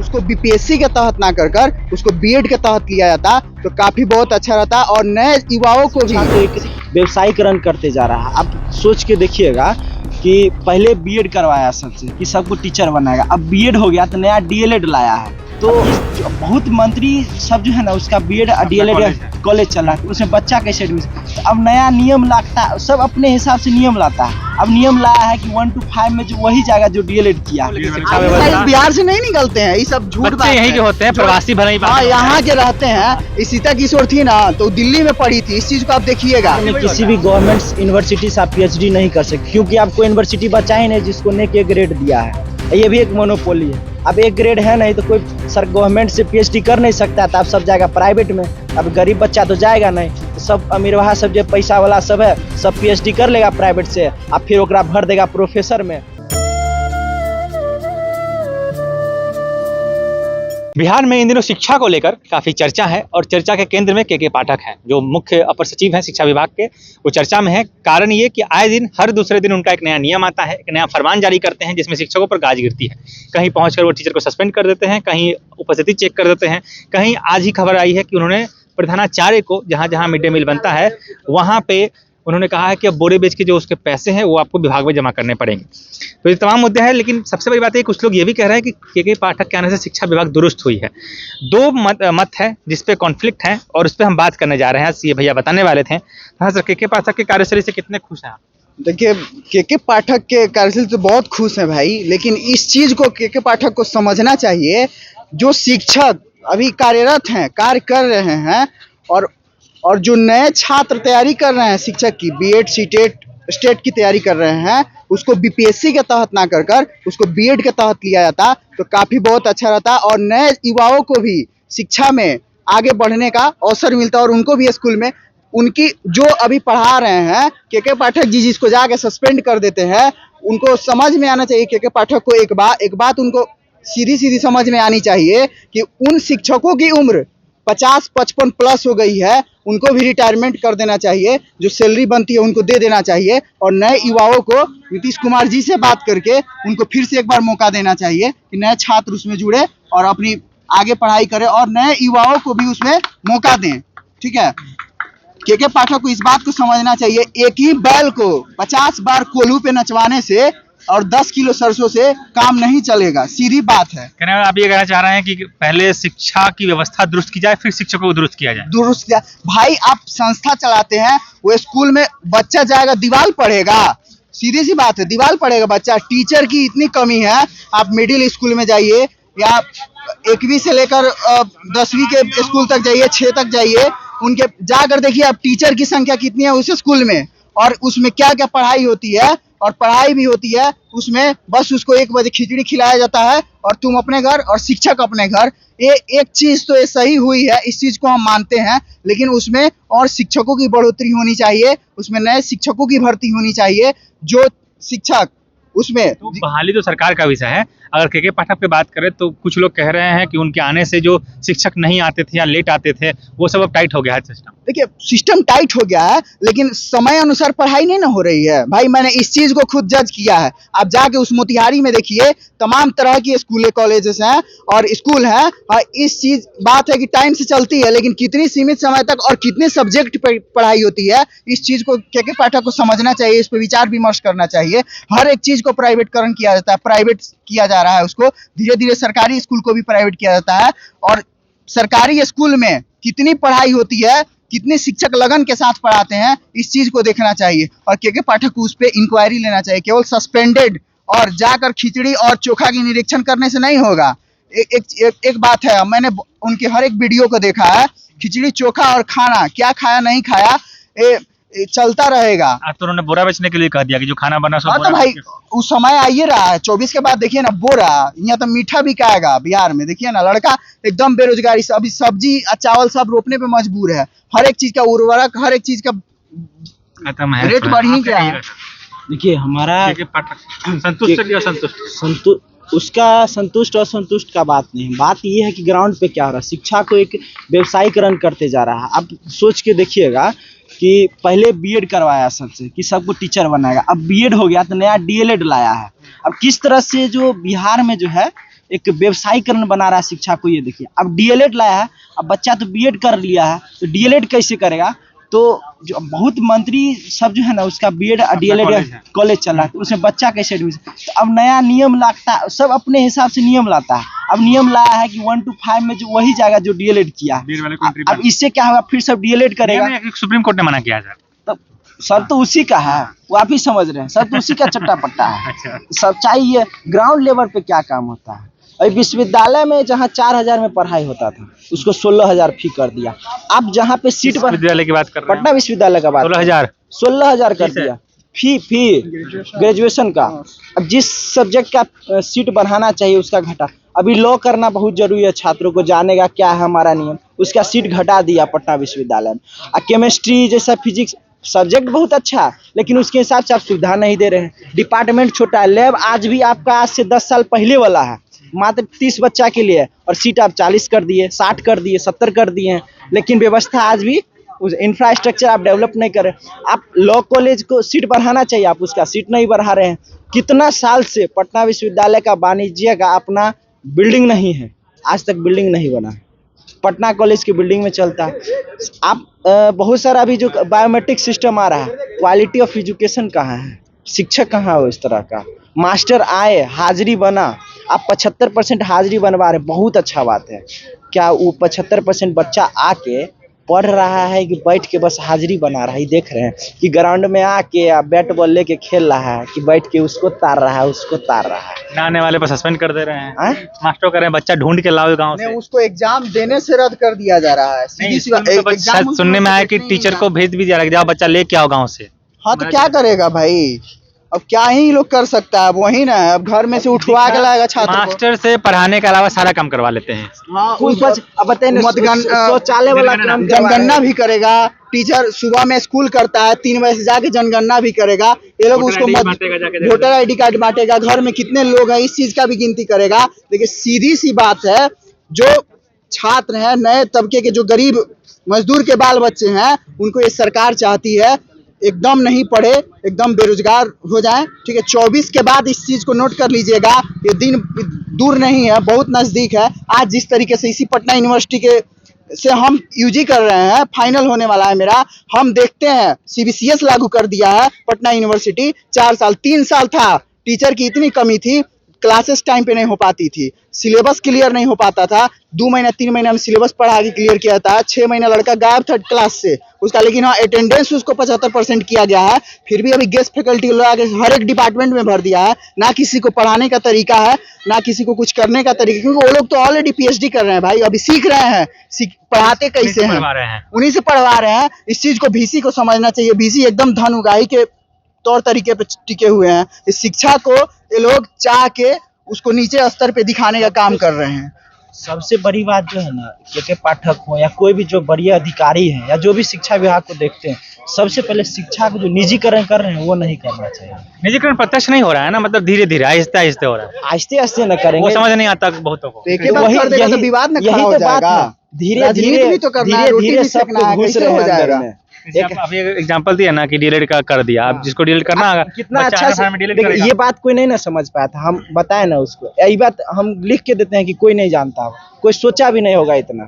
उसको बीपीएससी के तहत ना कर उसको बीएड के तहत लिया जाता तो काफी बहुत अच्छा रहता और नए युवाओं को भी एक व्यवसायीकरण करते जा रहा है। आप सोच के देखिएगा कि पहले बीएड करवाया सबसे कि सबको टीचर बनाएगा, अब बीएड हो गया तो नया डीएलएड लाया है। तो बहुत मंत्री सब जो है ना उसका बीएड डीएलएड कॉलेज चल रहा है, उसमें बच्चा कैसे एडमिशन, तो अब नया नियम लाता है, सब अपने हिसाब से नियम लाता है। अब नियम लाया है कि 1 to 5 में जो वही जाएगा जो डीएलएड किया। बिहार से नहीं निकलते हैं, ये सब झूठ बात यहीं के होते हैं, प्रवासी भले ही यहाँ के रहते हैं। सीता किशोर थी ना तो दिल्ली में पढ़ी थी, इस चीज को आप देखिएगा। किसी भी गवर्नमेंट यूनिवर्सिटी से आप पीएचडी नहीं कर सकते क्योंकि आपको यूनिवर्सिटी बचा ही नहीं जिसको नेक एक ग्रेड दिया है। ये भी एक मोनोपोली है। अब एक ग्रेड है नहीं तो कोई सर गवर्नमेंट से पीएचडी कर नहीं सकता, तो आप सब जाएगा प्राइवेट में। अब गरीब बच्चा तो जाएगा नहीं, तो सब अमीर वहाँ सब जो पैसा वाला सब है सब पीएचडी कर लेगा प्राइवेट से, अब फिर ओकरा भर देगा प्रोफेसर में। बिहार में इन दिनों शिक्षा को लेकर काफ़ी चर्चा है और चर्चा के केंद्र में के पाठक हैं जो मुख्य अपर सचिव हैं शिक्षा विभाग के। वो चर्चा में है। कारण ये कि आए दिन हर दूसरे दिन उनका एक नया नियम आता है, एक नया फरमान जारी करते हैं जिसमें शिक्षकों पर गाज गिरती है। कहीं पहुंचकर वो टीचर को सस्पेंड कर देते हैं, कहीं उपस्थिति चेक कर देते हैं, कहीं आज ही खबर आई है कि उन्होंने प्रधानाचार्य को जहाँ जहाँ मिड डे मील बनता है वहाँ पे उन्होंने कहा है कि अब बोरे बेच के जो उसके पैसे हैं वो आपको विभाग में जमा करने पड़ेंगे। तो ये तमाम मुद्दे हैं, लेकिन सबसे बड़ी बात है कुछ लोग ये भी कह रहे हैं कि के पाठक के आने से शिक्षा विभाग दुरुस्त हुई है। दो मत है जिसपे कॉन्फ्लिक्ट है और उस पर हम बात करने जा रहे हैं। ये भैया बताने वाले थे। हाँ सर, के पाठक की कार्यशैली से कितने खुश हैं आप? देखिए के पाठक के कार्यशैली से बहुत खुश है भाई, लेकिन इस चीज को के पाठक को समझना चाहिए। जो शिक्षक अभी कार्यरत हैं, कार्य कर रहे हैं और जो नए छात्र तैयारी कर रहे हैं शिक्षक की, बीएड सीटेट स्टेट की तैयारी कर रहे हैं, उसको बीपीएससी के तहत ना कर उसको बीएड के तहत लिया जाता तो काफी बहुत अच्छा रहता और नए युवाओं को भी शिक्षा में आगे बढ़ने का अवसर मिलता और उनको भी स्कूल में उनकी जो अभी पढ़ा रहे हैं के पाठक जी जिसको जाके सस्पेंड कर देते हैं, उनको समझ में आना चाहिए। के पाठक को एक बात उनको सीधी समझ में आनी चाहिए कि उन शिक्षकों की उम्र 50-55 प्लस हो गई है, उनको भी रिटायरमेंट कर देना चाहिए, जो सैलरी बनती है उनको दे देना चाहिए और नए युवाओं को नीतीश कुमार जी से बात करके उनको फिर से एक बार मौका देना चाहिए कि नए छात्र उसमें जुड़े और अपनी आगे पढ़ाई करें और नए युवाओं को भी उसमें मौका दें। ठीक है, के पाठक को इस बात को समझना चाहिए, एक ही बैल को 50 बार कोल्हू पे नचवाने से और 10 किलो सरसों से काम नहीं चलेगा, सीधी बात है। आप ये कहना चाह रहे हैं कि पहले शिक्षा की व्यवस्था दुरुस्त की जाए फिर शिक्षकों को दुरुस्त किया जाए? भाई आप संस्था चलाते हैं, वो स्कूल में बच्चा जाएगा दीवार पढ़ेगा, सीधी सी बात है, दीवार पढ़ेगा बच्चा। टीचर की इतनी कमी है, आप मिडिल स्कूल में जाइए या 1वीं से लेकर 10वीं के स्कूल तक जाइए, 6 तक जाइए, उनके जाकर देखिए आप टीचर की संख्या कितनी है उस स्कूल में और उसमें क्या क्या पढ़ाई होती है और पढ़ाई भी होती है उसमें। बस उसको 1 बजे खिचड़ी खिलाया जाता है और तुम अपने घर और शिक्षक अपने घर। ये एक चीज तो ये सही हुई है, इस चीज को हम मानते हैं, लेकिन उसमें और शिक्षकों की बढ़ोतरी होनी चाहिए, उसमें नए शिक्षकों की भर्ती होनी चाहिए। जो शिक्षक उसमें तो बहाली तो सरकार का विषय है। अगर के पाठक पे बात करें तो कुछ लोग कह रहे हैं कि उनके आने से जो शिक्षक नहीं आते थे या लेट आते थे वो सब अब टाइट हो गया है सिस्टम। देखिए सिस्टम टाइट हो गया है, लेकिन समय अनुसार पढ़ाई नहीं ना हो रही है भाई। मैंने इस चीज को खुद जज किया है। आप जाके उस मोतिहारी में देखिए, तमाम तरह की स्कूलें कॉलेजेस हैं और स्कूल हैं। इस चीज बात है कि टाइम से चलती है, लेकिन कितनी सीमित समय तक और कितने सब्जेक्ट पर पढ़ाई होती है, इस चीज को के पाठक को समझना चाहिए, इस पर विचार विमर्श करना चाहिए। हर एक चीज को प्राइवेटकरण किया जाता है, प्राइवेट किया जा रहा है, उसको धीरे धीरे सरकारी स्कूल को भी प्राइवेट किया जाता है। और सरकारी स्कूल में कितनी पढ़ाई होती है, कितने शिक्षक लगन के साथ पढ़ाते हैं, इस चीज को देखना चाहिए और के पाठक को उस पर इंक्वायरी लेना चाहिए। केवल सस्पेंडेड और जाकर खिचड़ी और चोखा की निरीक्षण करने से नहीं होगा। एक बात है, मैंने उनके हर एक वीडियो को देखा है, खिचड़ी चोखा और खाना क्या खाया नहीं खाया चलता रहेगा। तो उन्होंने बोरा बेचने के लिए कह दिया कि जो खाना बना सो तो भाई उस समय आइए रहा है 24 के बाद, देखिए ना बोरा, यहाँ तो मीठा बिकाएगा बिहार में। देखिए ना लड़का एकदम बेरोजगारी, अभी सब्जी चावल सब रोपने पे मजबूर है। हर एक चीज का उर्वरक, हर एक चीज का खत्म है, रेट बढ़ ही गया है। देखिए हमारा संतुष्ट उसका संतुष्ट और संतुष्ट का बात नहीं, बात ये है कि ग्राउंड पे क्या हो रहा है। शिक्षा को एक व्यवसायीकरण करते जा रहा है। आप सोच के देखिएगा कि पहले बीएड करवाया सबसे कि सबको टीचर बनाएगा, अब बीएड हो गया तो नया डीएलएड लाया है। अब किस तरह से जो बिहार में जो है एक व्यवसायीकरण बना रहा है शिक्षा को। ये देखिए, अब डीएलएड लाया है, अब बच्चा तो बीएड कर लिया है तो डीएलएड कैसे करेगा? तो जो बहुत मंत्री सब जो है ना उसका बीएड डीएलएड कॉलेज चला है, तो उसमें बच्चा कैसे एडमिशन? तो अब नया नियम लाता है, सब अपने हिसाब से नियम लाता है। अब नियम लाया है कि 1 to 5 में जो वही जाएगा जो डीएलएड किया है। अब इससे क्या होगा, फिर सब डीएलएड करेगा। सुप्रीम कोर्ट ने मना किया सर। तब सब तो उसी का है, वो आप ही समझ रहे हैं, सब तो उसी का चट्टा पट्टा है। सच्चाई ये ग्राउंड लेवल पे क्या काम होता है। अभी विश्वविद्यालय में जहाँ 4000 में पढ़ाई होता था उसको 16000 फी कर दिया। अब जहाँ पे सीट विश्वविद्यालय की बात कर रहे हैं, पटना विश्वविद्यालय का बात 16,000 कर दिया फी ग्रेजुएशन का। अब जिस सब्जेक्ट का सीट बढ़ाना चाहिए उसका घटा। अभी लॉ करना बहुत जरूरी है, छात्रों को जानेगा क्या है हमारा नियम, उसका सीट घटा दिया पटना विश्वविद्यालय में। केमिस्ट्री जैसा फिजिक्स सब्जेक्ट बहुत अच्छा है लेकिन उसके हिसाब से आप सुविधा नहीं दे रहे हैं। डिपार्टमेंट छोटा है, लैब आज भी आपका आज से 10 साल पहले वाला है, मात्र 30 बच्चा के लिए, और सीट आप 40 कर दिए, 60 कर दिए, 70 कर दिए हैं, लेकिन व्यवस्था आज भी उस इंफ्रास्ट्रक्चर आप डेवलप नहीं कर रहे। आप लॉ कॉलेज को सीट बढ़ाना चाहिए, आप उसका सीट नहीं बढ़ा रहे हैं। कितना साल से पटना विश्वविद्यालय का वाणिज्य का अपना बिल्डिंग नहीं है, आज तक बिल्डिंग नहीं बना है। पटना कॉलेज की बिल्डिंग में चलता है। आप बहुत सारा अभी जो बायोमेट्रिक सिस्टम आ रहा है, क्वालिटी ऑफ एजुकेशन कहाँ है, शिक्षक कहाँ हो इस तरह का। मास्टर आए, हाजिरी बना, आप 75% हाजिरी बनवा रहे, बहुत अच्छा बात है। क्या वो 75% बच्चा आके पढ़ रहा है कि बैठ के बस हाजिरी बना रहा है? ये देख रहे हैं कि ग्राउंड में आके बैट बॉल लेके खेल रहा है कि बैठ के उसको तार रहा है, उसको तार रहा है। आने वाले पर सस्पेंड कर दे रहे हैं, मास्टर कह रहे हैं बच्चा ढूंढ के लाओ गांव से। उसको एग्जाम देने से रद्द कर दिया जा रहा है। शायद सुनने में आया कि टीचर को भेज भी दिया रहा है, जाओ बच्चा लेके आओ गाँव से। हाँ तो क्या करेगा भाई, अब क्या ही लोग कर सकता है, अब वही ना, अब घर में से उठवा के लाएगा छात्र को। मास्टर से पढ़ाने के अलावा सारा काम करवा लेते हैं। हाँ, शौचालय वाला काम जनगणना भी करेगा। टीचर सुबह में स्कूल करता है, 3 बजे से जाके जनगणना भी करेगा। ये लोग उसको वोटर ID कार्ड बांटेगा, घर में कितने लोग हैं इस चीज का भी गिनती करेगा। देखिए सीधी सी बात है, जो छात्र हैं, नए तबके के जो गरीब मजदूर के बाल बच्चे हैं, उनको ये सरकार चाहती है एकदम नहीं पढ़े, एकदम बेरोजगार हो जाएं। ठीक है, 24 के बाद इस चीज को नोट कर लीजिएगा, ये दिन दूर नहीं है, बहुत नजदीक है। आज जिस तरीके से इसी पटना यूनिवर्सिटी के से हम यूजी कर रहे हैं, फाइनल होने वाला है मेरा, हम देखते हैं CBCS लागू कर दिया है पटना यूनिवर्सिटी। 4 साल 3 साल था, टीचर की इतनी कमी थी, क्लासेस टाइम पे नहीं हो पाती थी, सिलेबस क्लियर नहीं हो पाता था। 2 महीना 3 महीना में सिलेबस पढ़ा के क्लियर किया था। 6 महीना लड़का गायब था क्लास से उसका, लेकिन हाँ अटेंडेंस उसको 75% किया गया है। फिर भी अभी गेस्ट फैकल्टी लगा के हर एक डिपार्टमेंट में भर दिया है। ना किसी को पढ़ाने का तरीका है, ना किसी को कुछ करने का तरीका, क्योंकि वो लोग तो ऑलरेडी PhD कर रहे हैं भाई, अभी सीख रहे हैं, पढ़ाते कैसे हैं, उन्हीं से पढ़वा रहे हैं। इस चीज को VC को समझना चाहिए। VC एकदम धन उगाही के तौर तरीके पे टिके हुए हैं। इस शिक्षा को ये लोग चाह के उसको नीचे स्तर पे दिखाने का काम कर रहे हैं। सबसे बड़ी बात जो है ना, के पाठक हो या कोई भी जो बड़े अधिकारी हैं या जो भी शिक्षा विभाग को देखते हैं, सबसे पहले शिक्षा को जो निजीकरण कर रहे हैं वो नहीं करना चाहिए। निजीकरण प्रत्यक्ष नहीं हो रहा है ना, मतलब धीरे धीरे आहिस्ते आहिस्ते हो रहा है। आहिस्ते आहिस्ते न करेंगे, वो समझ नहीं आता बहुतों को। वही विवाद न खड़ा हो जाएगा। धीरे धीरे सब घुस रहे हो जाएगा। अभी एग्जांपल दिया ना कि डीएलएड का कर दिया, अब जिसको डीएलएड करना होगा कितना अच्छा से। ये बात कोई नहीं ना समझ पाया था, हम बताए ना उसको, यही बात हम लिख के देते हैं कि कोई नहीं जानता, कोई सोचा भी नहीं होगा इतना।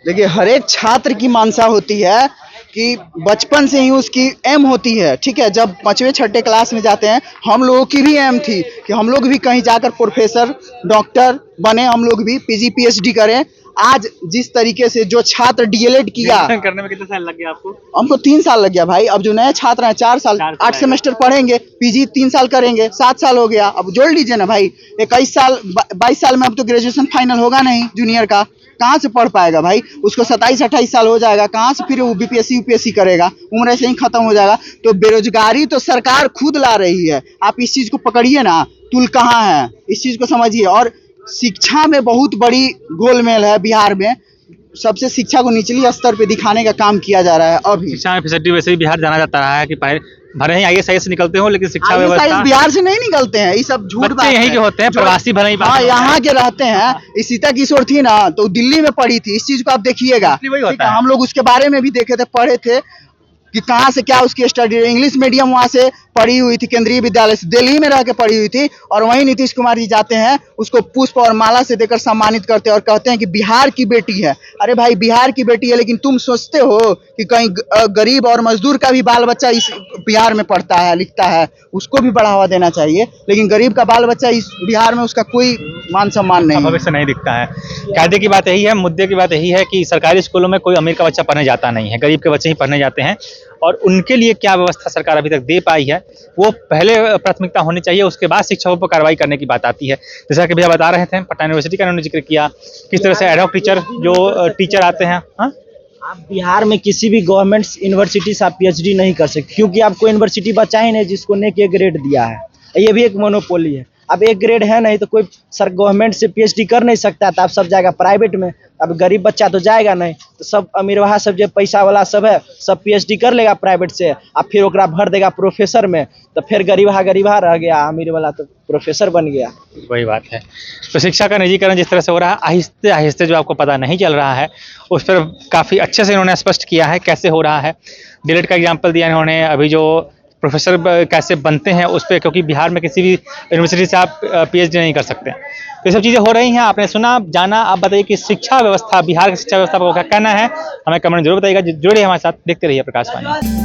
देखिए हर एक छात्र की मानसा होती है कि बचपन से ही उसकी एम होती है। ठीक है, जब 5वें 6ठे क्लास में जाते हैं, हम लोगों की भी एम थी कि हम लोग भी कहीं जाकर प्रोफेसर डॉक्टर बने, हम लोग भी PG PhD करें। आज जिस तरीके से जो छात्र डीएलएड किया, करने में कितना साल लग गया आपको? हमको 3 साल लग गया भाई। अब जो नए छात्र हैं 4 साल 8 सेमेस्टर पढ़ेंगे, PG 3 साल करेंगे, 7 साल हो गया। अब जोड़ लीजिए ना भाई, 21 साल 22 साल में अब तो ग्रेजुएशन फाइनल होगा नहीं जूनियर का, कहाँ से पढ़ पाएगा भाई? उसको 27-28 साल हो जाएगा, कहाँ से फिर वो BPSC UPSC करेगा, उम्र ऐसे ही खत्म हो जाएगा। तो बेरोजगारी तो सरकार खुद ला रही है, आप इस चीज को पकड़िए ना, तुल कहाँ है, इस चीज को समझिए। और शिक्षा में बहुत बड़ी गोलमेल है बिहार में, सबसे शिक्षा को निचली स्तर पे दिखाने का काम किया जा रहा है। अभी शिक्षा में फैसिलिटी वैसे भी बिहार जाना जाता है कि भले ही IAS निकलते हो, लेकिन शिक्षा व्यवस्था बिहार से नहीं निकलते हैं, ये सब झूठ बात है। यहीं के होते हैं, प्रवासी भले ही यहाँ के रहते हैं। इस सीता किशोर थी ना, तो दिल्ली में पढ़ी थी, इस चीज को आप देखिएगा। हम लोग उसके बारे में भी देखे थे, पढ़े थे कि कहाँ से क्या उसकी स्टडी, इंग्लिश मीडियम वहाँ से पढ़ी हुई थी केंद्रीय विद्यालय से, दिल्ली में रह के पढ़ी हुई थी, और वहीं नीतीश कुमार जी जाते हैं, उसको पुष्प और माला से देकर सम्मानित करते हैं और कहते हैं कि बिहार की बेटी है। अरे भाई, बिहार की बेटी है, लेकिन तुम सोचते हो कि कहीं गरीब और मजदूर का भी बाल बच्चा इस बिहार में पढ़ता है, लिखता है, उसको भी बढ़ावा देना चाहिए, लेकिन गरीब का बाल बच्चा इस बिहार में उसका कोई मान सम्मान नहीं है। भविष्य नहीं दिखता है। कायदे की बात यही है, मुद्दे की बात यही है कि सरकारी स्कूलों में कोई अमीर का बच्चा पढ़ने जाता नहीं है, गरीब के बच्चे ही पढ़ने जाते हैं, और उनके लिए क्या व्यवस्था सरकार अभी तक दे पाई है, वो पहले प्राथमिकता होनी चाहिए, उसके बाद शिक्षकों पर कार्रवाई करने की बात आती है। जैसा कि भैया बता रहे थे, पटना यूनिवर्सिटी का उन्होंने जिक्र किया, किस तरह से एडहॉक टीचर जो टीचर आते हैं। हाँ, आप बिहार में किसी भी गवर्नमेंट यूनिवर्सिटी से आप पीएचडी नहीं कर सकते, क्योंकि आपको यूनिवर्सिटी बचा ही नहीं जिसको नेक ए ग्रेड दिया है। ये भी एक मोनोपोली है। अब एक ग्रेड है नहीं तो कोई सर गवर्नमेंट से पीएचडी कर नहीं सकता, तो आप सब जाएगा प्राइवेट में। अब गरीब बच्चा तो जाएगा नहीं, तो सब अमीरवाहा सब जो पैसा वाला सब है, सब पीएचडी कर लेगा प्राइवेट से, अब फिर ओकरा भर देगा प्रोफेसर में, तो फिर गरीबहा रह गया, अमीर वाला तो प्रोफेसर बन गया। वही बात है। तो शिक्षा का निजीकरण जिस तरह से हो रहा है, आहिस्ते आहिस्ते जो आपको पता नहीं चल रहा है, उस पर काफ़ी अच्छे से इन्होंने स्पष्ट किया है कैसे हो रहा है। डीएलएड का एग्जाम्पल दिया इन्होंने, अभी जो प्रोफेसर कैसे बनते हैं उस पर, क्योंकि बिहार में किसी भी यूनिवर्सिटी से आप पीएचडी नहीं कर सकते। तो ये सब चीज़ें हो रही हैं, आपने सुना, जाना। आप बताइए कि शिक्षा व्यवस्था, बिहार की शिक्षा व्यवस्था पर क्या कहना है, हमें कमेंट जरूर बताइएगा। जुड़े हमारे साथ, देखते रहिए प्रकाश वाणी।